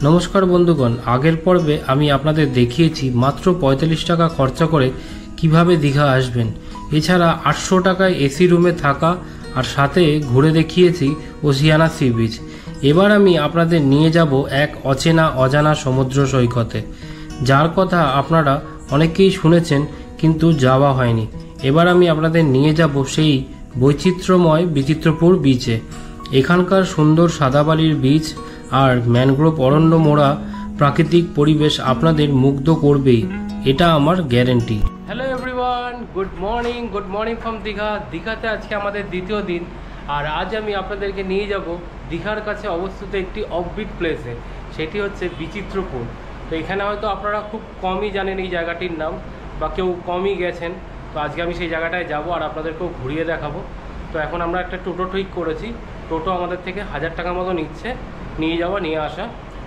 নমস্কার বন্ধুগণ, আগের পর্বে আমি আপনাদের দেখিয়েছি মাত্র ৪৫ টাকা খরচা করে কিভাবে দীঘা আসবেন। এছাড়া ৮০০ টাকায় এসি রুমে থাকা আর সাথে ঘুরে দেখিয়েছি ওসিয়ানা সি বিচ। এবার আমি আপনাদের নিয়ে যাব এক অচেনা অজানা সমুদ্র সৈকতে, যার কথা আপনারা অনেকেই শুনেছেন কিন্তু যাওয়া হয়নি। এবার আমি আপনাদের নিয়ে যাব সেই বৈচিত্র্যময় বিচিত্রপুর বিচে। এখানকার সুন্দর সাদাবালির বিচ আর ম্যানগ্রোভ অরণ্য মোড়া প্রাকৃতিক পরিবেশ আপনাদের মুগ্ধ করবেই, এটা আমার guarantee. Hello everyone, good morning from Digha. দীঘাতে আজকে আমাদের দ্বিতীয় দিন, আর আজ আমি আপনাদেরকে নিয়ে যাব দীঘার কাছে অবস্থিত একটি অফবিট প্লেসে, সেটি হচ্ছে বিচিত্রপুর। তো এখানে হয়তো আপনারা খুব কমই জানেন এই জায়গাটির নাম, বা কেউ কমই গেছেন। তো আজকে আমি সেই জায়গাটায় যাব আর আপনাদেরকেও ঘুরিয়ে দেখাবো। তো এখন আমরা একটা টোটো ঠিক করেছি। টোটো আমাদের থেকে 1000 টাকা মতো নিচ্ছে, নিয়ে যাওয়া নিয়ে আসা।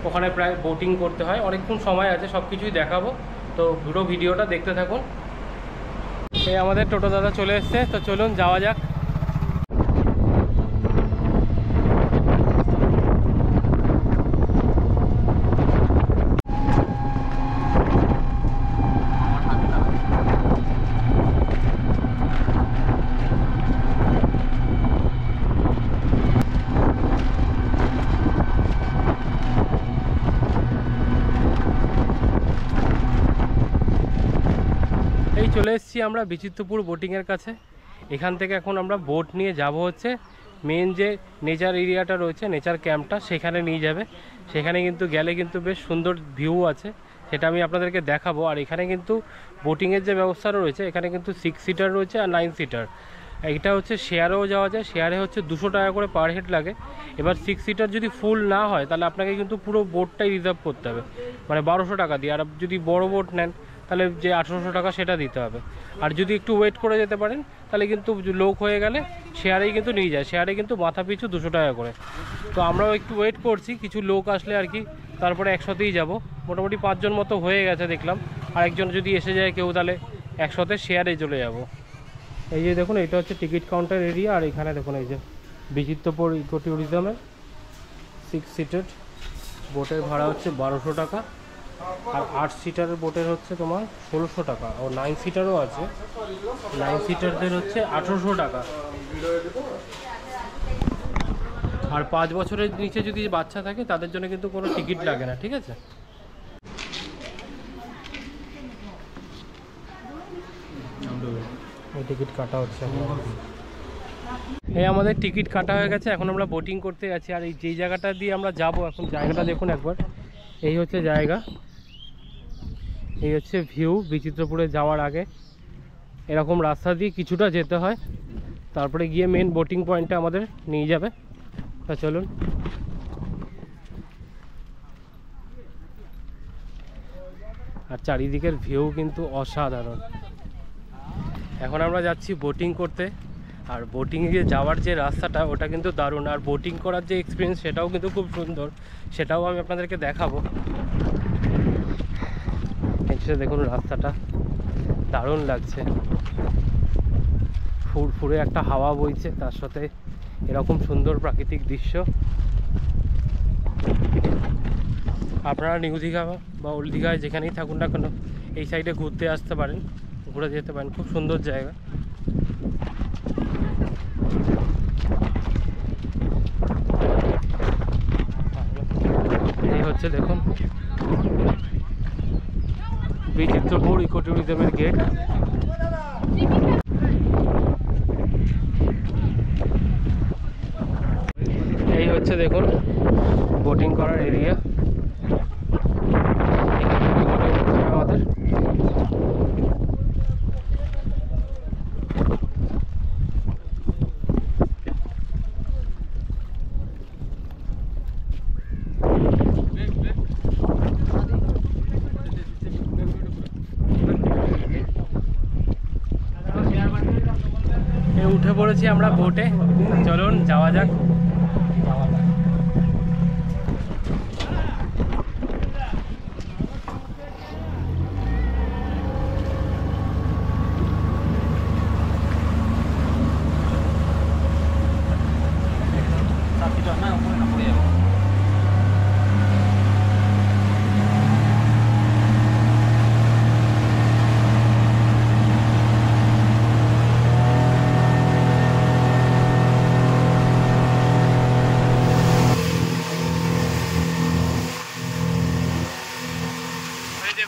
ওখানে প্রায় বোটিং করতে হয়, অনেকক্ষণ সময় আছে, সব কিছুই দেখাবো। তো পুরো ভিডিওটা দেখতে থাকুন। এই আমাদের টোটো দাদা চলে এসছে, তো চলুন যাওয়া যাক। এই চলে এসেছি আমরা বিচিত্রপুর বোটিংয়ের কাছে। এখান থেকে এখন আমরা বোট নিয়ে যাব হচ্ছে মেন যে নেচার এরিয়াটা রয়েছে, নেচার ক্যাম্পটা, সেখানে নিয়ে যাবে। সেখানে কিন্তু গেলে কিন্তু বেশ সুন্দর ভিউ আছে, সেটা আমি আপনাদেরকে দেখাবো। আর এখানে কিন্তু বোটিংয়ের যে ব্যবস্থা রয়েছে, এখানে কিন্তু 6 সিটার রয়েছে আর 9 সিটার। এইটা হচ্ছে শেয়ারেও যাওয়া যায়, শেয়ারে হচ্ছে 200 টাকা করে পার হেড লাগে। এবার 6 সিটার যদি ফুল না হয় তাহলে আপনাকে কিন্তু পুরো বোটটাই রিজার্ভ করতে হবে, মানে 1200 টাকা দিয়ে। আর যদি বড় বোট নেন তাহলে যে 1800 টাকা সেটা দিতে হবে। আর যদি একটু ওয়েট করে যেতে পারেন তাহলে কিন্তু লোক হয়ে গেলে শেয়ারেই কিন্তু নিয়ে যায়, শেয়ারে কিন্তু মাথা পিছু 200 টাকা করে। তো আমরাও একটু ওয়েট করছি, কিছু লোক আসলে আর কি, তারপরে একসাথেই যাব। মোটামুটি 5 জন মতো হয়ে গেছে দেখলাম, আর একজন যদি এসে যায় কেউ তাহলে একসাথে শেয়ারে চলে যাব। এই যে দেখুন, এটা হচ্ছে টিকিট কাউন্টার এরিয়া। আর এখানে দেখুন এই যে বিচিত্রপুর ইকো ট্যুরিজমের 6 সিটার বোটের ভাড়া হচ্ছে 1200 টাকা, আর 8 সিটারের বোটের হচ্ছে তোমার 1600 টাকা, ও 9 সিটারও আছে, 9 সিটারদের হচ্ছে 1800 টাকা। আর 5 বছরের নিচে যদি বাচ্চা থাকে তাদের জন্য কিন্তু কোনো টিকিট লাগে না, ঠিক আছে? টিকিট কাটা হচ্ছে। এই আমাদের টিকিট কাটা হয়ে গেছে, এখন আমরা বোটিং করতে যাচ্ছি। আর এই যেই জায়গাটা দিয়ে আমরা যাব এখন, জায়গাটা দেখুন একবার। এই হচ্ছে জায়গা, এই হচ্ছে ভিউ। বিচিত্রপুরে যাওয়ার আগে এরকম রাস্তা দিয়ে কিছুটা যেতে হয়, তারপরে গিয়ে মেন বোটিং পয়েন্টে আমাদের নিয়ে যাবে। তা চলুন। আর চারিদিকের ভিউ কিন্তু অসাধারণ। এখন আমরা যাচ্ছি বোটিং করতে, আর বোটিংয়ে যাওয়ার যে রাস্তাটা ওটা কিন্তু দারুণ। আর বোটিং করার যে এক্সপিরিয়েন্স সেটাও কিন্তু খুব সুন্দর, সেটাও আমি আপনাদেরকে দেখাবো। দেখুন রাস্তাটা দারুণ লাগছে, ফুরফুরে একটা হাওয়া বইছে, তার সাথে এরকম সুন্দর প্রাকৃতিক দৃশ্য। আপনারা নিউ দীঘা বা ওল্ড দীঘায় যেখানেই থাকুন না কেন, এই সাইডে ঘুরতে আসতে পারেন, ঘুরে যেতে পারেন, খুব সুন্দর জায়গা। এই হচ্ছে দেখুন বিচিত্রপুর ইকো ট্যুরিজমের গেট। এই হচ্ছে দেখুন বোটিং করার এরিয়া। আমাদের উঠে পড়েছি আমরা বোটে, চলুন যাওয়া যাক।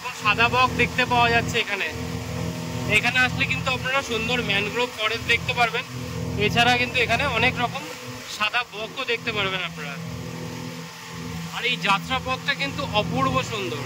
দেখুন সাদা বক দেখতে পাওয়া যাচ্ছে এখানে। এখানে আসলে কিন্তু আপনারা সুন্দর ম্যানগ্রোভ ফরেস্ট দেখতে পারবেন। এছাড়া কিন্তু এখানে অনেক রকম সাদা বকও দেখতে পারবেন আপনারা। আর এই যাত্রা পথটা কিন্তু অপূর্ব সুন্দর।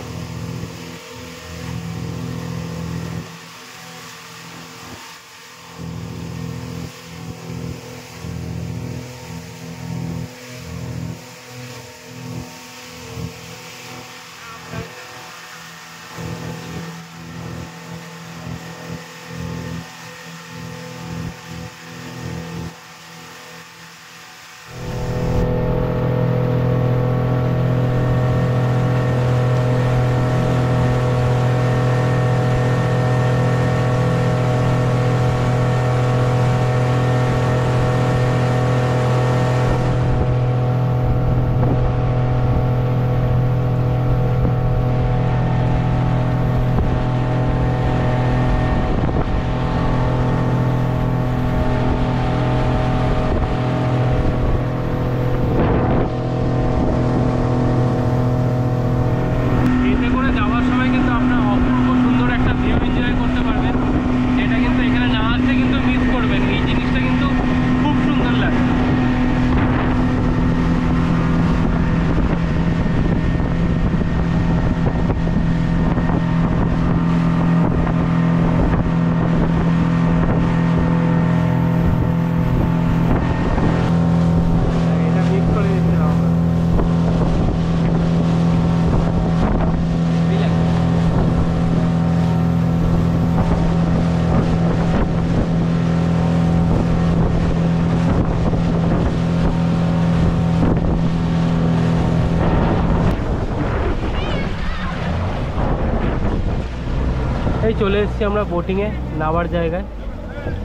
এই চলে এসেছি আমরা বোটিংয়ে নামার জায়গায়।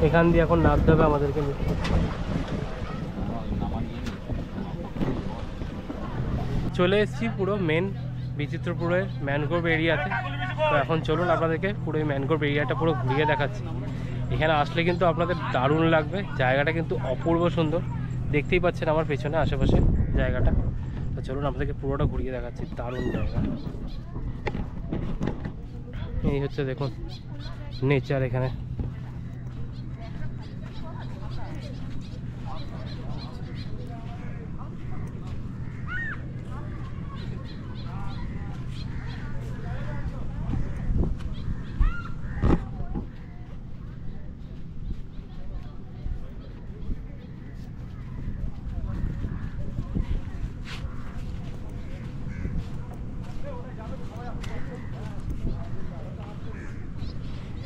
এখান দিয়ে এখন নামতে হবে আমাদেরকে। চলে এসেছি পুরো মেন বিচিত্রপুরের ম্যানগ্রোভ এরিয়াতে। তো এখন চলুন আপনাদেরকে পুরো এই ম্যানগ্রোভ এরিয়াটা পুরো ঘুরিয়ে দেখাচ্ছি। এখানে আসলে কিন্তু আপনাদের দারুণ লাগবে। জায়গাটা কিন্তু অপূর্ব সুন্দর, দেখতেই পাচ্ছেন আমার পেছনে আশেপাশে জায়গাটা। তো চলুন আপনাদেরকে পুরোটা ঘুরিয়ে দেখাচ্ছি। দারুণ জায়গা। এই হচ্ছে দেখুন নেচার এখানে।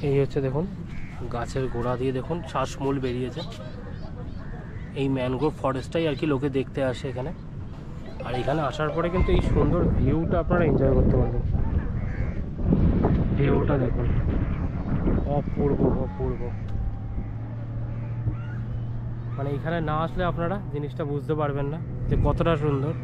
এই হচ্ছে দেখুন গাছের গোড়া দিয়ে দেখুন শ্বাসমূল বেরিয়েছে। এই ম্যানগ্রোভ ফরেস্টটাই আর কি লোকে দেখতে আসে এখানে। আর এখানে আসার পরে কিন্তু এই সুন্দর ভিউটা আপনারা এনজয় করতে পারবেন। ভিউটা দেখুন অপূর্ব অপূর্ব। মানে এখানে না আসলে আপনারা জিনিসটা বুঝতে পারবেন না যে কতটা সুন্দর।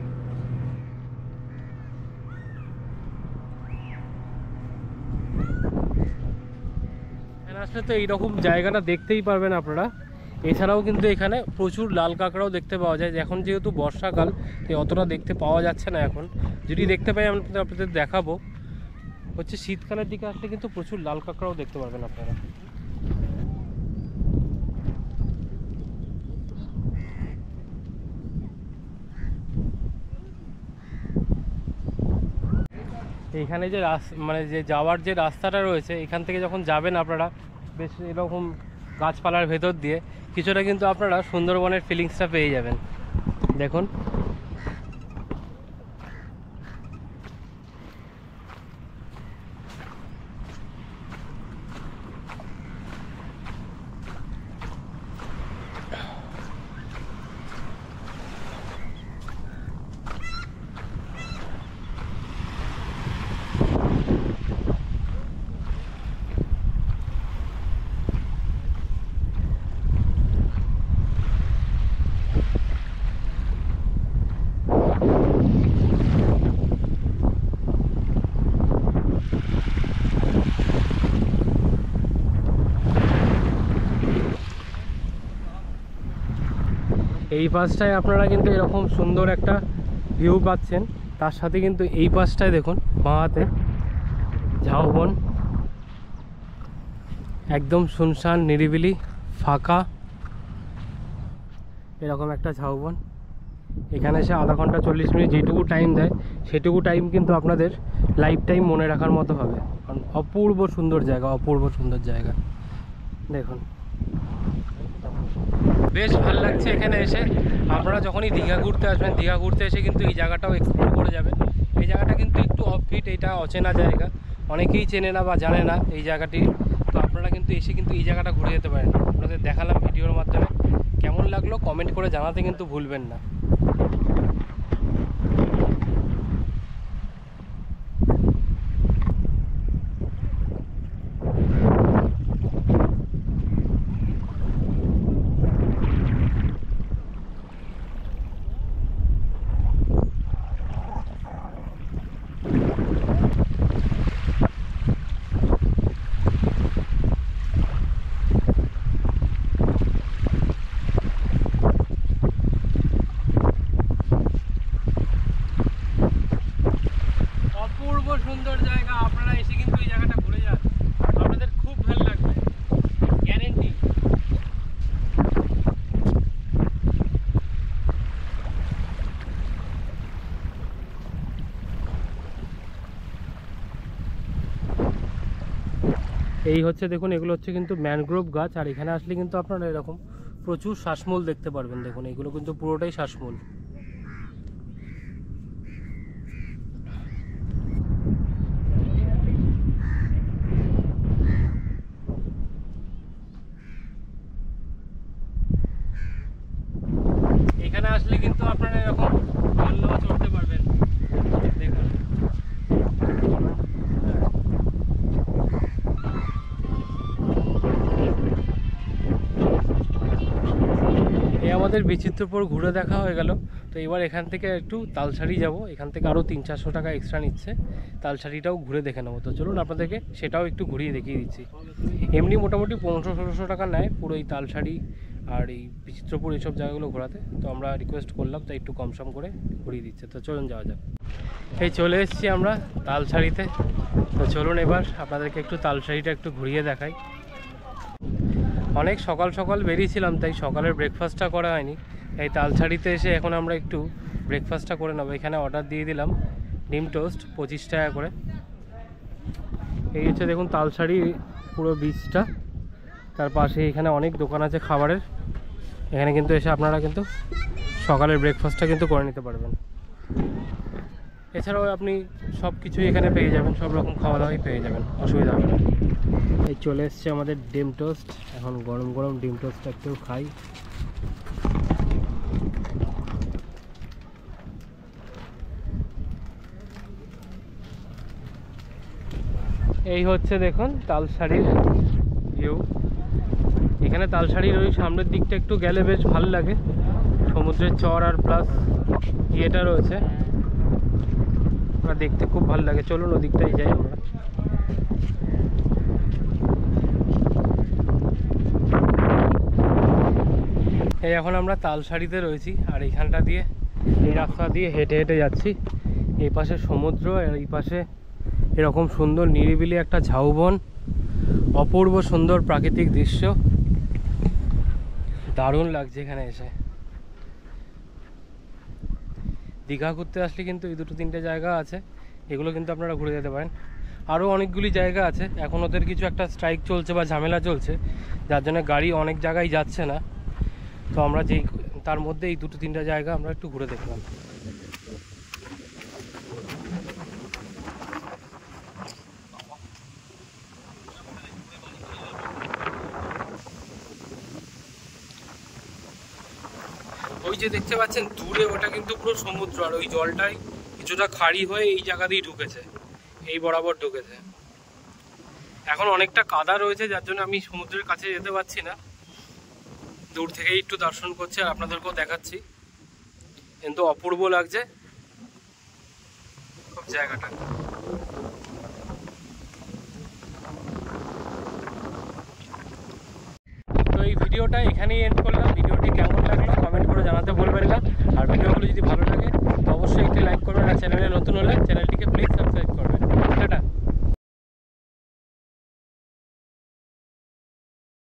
আসলে তো এইরকম জায়গাটা দেখতেই পারবেন আপনারা। এছাড়াও কিন্তু এখানে প্রচুর লাল কাঁকড়াও দেখতে পাওয়া যায়। এখন যেহেতু বর্ষাকাল তাই অতটা দেখতে পাওয়া যাচ্ছে না। এখন যদি দেখতে পাই আমি আপনাদের দেখাবো। হচ্ছে শীতকালের দিকে আসলে কিন্তু প্রচুর লাল কাঁকড়াও দেখতে পারবেন আপনারা। এইখানে যে মানে যে যাওয়ার যে রাস্তাটা রয়েছে, এখান থেকে যখন যাবেন আপনারা বেশ এরকম গাছপালার ভেতর দিয়ে কিছুটা কিন্তু আপনারা সুন্দরবনের ফিলিংসটা পেয়ে যাবেন। দেখুন এই পাশটায় আপনারা কিন্তু এরকম সুন্দর একটা ভিউ পাচ্ছেন। তার সাথে কিন্তু এই পাশটায় দেখুন বাঁ হাতে ঝাউবন, একদম শুনশান নিরিবিলি ফাঁকা এরকম একটা ঝাউবন। এখানে এসে আধা ঘন্টা 40 মিনিট যেটুকু টাইম দেয় সেটুকু টাইম কিন্তু আপনাদের লাইফ টাইম মনে রাখার মতো হবে, কারণ অপূর্ব সুন্দর জায়গা, অপূর্ব সুন্দর জায়গা। দেখুন বেশ ভালো লাগছে এখানে এসে। আপনারা যখনই দীঘা ঘুরতে আসবেন, দীঘা ঘুরতে এসে কিন্তু এই জায়গাটাও এক্সপ্লোর করে যাবেন। এই জায়গাটা কিন্তু একটু অফবিট, এটা অচেনা জায়গা, অনেকেই চেনে না বা জানে না এই জায়গাটি। তো আপনারা কিন্তু এসে কিন্তু এই জায়গাটা ঘুরে যেতে পারেন। আপনাদের দেখালাম ভিডিওর মাধ্যমে, কেমন লাগলো কমেন্ট করে জানাতে কিন্তু ভুলবেন না। অপূর্ব সুন্দর জায়গা, আপনারা এসে কিন্তু এই জায়গাটা ঘুরে যান, আপনাদের খুব ভালো লাগবে, গ্যারেন্টি। এই হচ্ছে দেখুন, এগুলো হচ্ছে কিন্তু ম্যানগ্রোভ গাছ, আর এখানে আসলে কিন্তু আপনারা এরকম প্রচুর শ্বাসমূল দেখতে পারবেন। দেখুন এগুলো কিন্তু পুরোটাই শ্বাসমূল। এখানে আসলে কিন্তু আপনারা এরকম দোলনাও চড়তে পারবেন। দেখুন এই আমাদের বিচিত্রপুর ঘুরে দেখা হয়ে গেল। তো এবার এখান থেকে একটু তালসারি যাব, এখান থেকে আরও 300-400 টাকা এক্সট্রা নিচ্ছে, তালসারিটাও ঘুরে দেখে নেবো। তো চলুন আপনাদেরকে সেটাও একটু ঘুরিয়ে দেখিয়ে দিচ্ছি। এমনি মোটামুটি 1500-1600 টাকা নেয় পুরো এই তালসারি আর এই বিচিত্রপুর এইসব জায়গাগুলো ঘোরাতে। তো আমরা রিকোয়েস্ট করলাম, তাই একটু কম সম করে ঘুরিয়ে দিচ্ছে। তো চলুন যাওয়া যাক। এই চলে এসেছি আমরা তালসারিতে। তো চলুন এবার আপনাদেরকে একটু তালসারিটা একটু ঘুরিয়ে দেখাই। অনেক সকাল সকাল বেরিয়েছিলাম, তাই সকালের ব্রেকফাস্টটা করা হয়নি। এই তালসারিতে এসে এখন আমরা একটু ব্রেকফাস্টটা করে নেবো। এখানে অর্ডার দিয়ে দিলাম ডিম টোস্ট 25 টাকা করে। এই হচ্ছে দেখুন তালসারি পুরো বীজটা, তার পাশে এখানে অনেক দোকান আছে খাবারের। এখানে কিন্তু এসে আপনারা কিন্তু সকালের ব্রেকফাস্টটা কিন্তু করে নিতে পারবেন। এছাড়াও আপনি সব কিছুই এখানে পেয়ে যাবেন, সব রকম খাওয়া দাওয়াই পেয়ে যাবেন, অসুবিধা হবে না। এই চলে এসছে আমাদের ডিম টোস্ট, এখন গরম গরম ডিম টোস্টটা একটু খাই। এই হচ্ছে দেখুন তালসারির ভিউ। এখানে তালসারির ওই সামনের দিকটা একটু গেলে বেশ ভালো লাগে, সমুদ্রের চর আর প্লাস ইয়েটা রয়েছে, দেখতে খুব ভালো লাগে। চলুন ওদিকটাই যাই আমরা। এই এখন আমরা তালসারিতে রয়েছি, আর এইখানটা দিয়ে এই রাস্তা দিয়ে হেঁটে হেঁটে যাচ্ছি। এই পাশে সমুদ্র, আর এই পাশে এরকম সুন্দর নিরিবিলি একটা ঝাউবন, অপূর্ব সুন্দর প্রাকৃতিক দৃশ্য, দারুণ লাগছে এখানে এসে। দীঘা ঘুরতে আসলে কিন্তু এই 2-3টে জায়গা আছে, এগুলো কিন্তু আপনারা ঘুরে যেতে পারেন। আরও অনেকগুলি জায়গা আছে, এখন ওদের কিছু একটা স্ট্রাইক চলছে বা ঝামেলা চলছে, যার জন্য গাড়ি অনেক জায়গায় যাচ্ছে না। তো আমরা যেই তার মধ্যে এই 2-3টে জায়গা আমরা একটু ঘুরে দেখলাম। ওই যে দেখতে পাচ্ছেন দূরে, ওটা কিন্তু পুরো সমুদ্র, আর ওই জলটাই কিছুটা খাড়ি হয়ে এই জায়গা দিয়ে ঢুকেছে, এই বরাবর ঢুকেছে। এখন অনেকটা কাদা রয়েছে, যার জন্য আমি সমুদ্রের কাছে যেতে পারছি না, দূর থেকেই একটু দর্শন করছি আর আপনাদেরকেও দেখাচ্ছি। কিন্তু অপূর্ব লাগছে খুব জায়গাটা। তো এই ভিডিওটা এখানেই এন্ড করলাম। ভিডিওটি কেমন লাগলো কমেন্ট করে জানাতে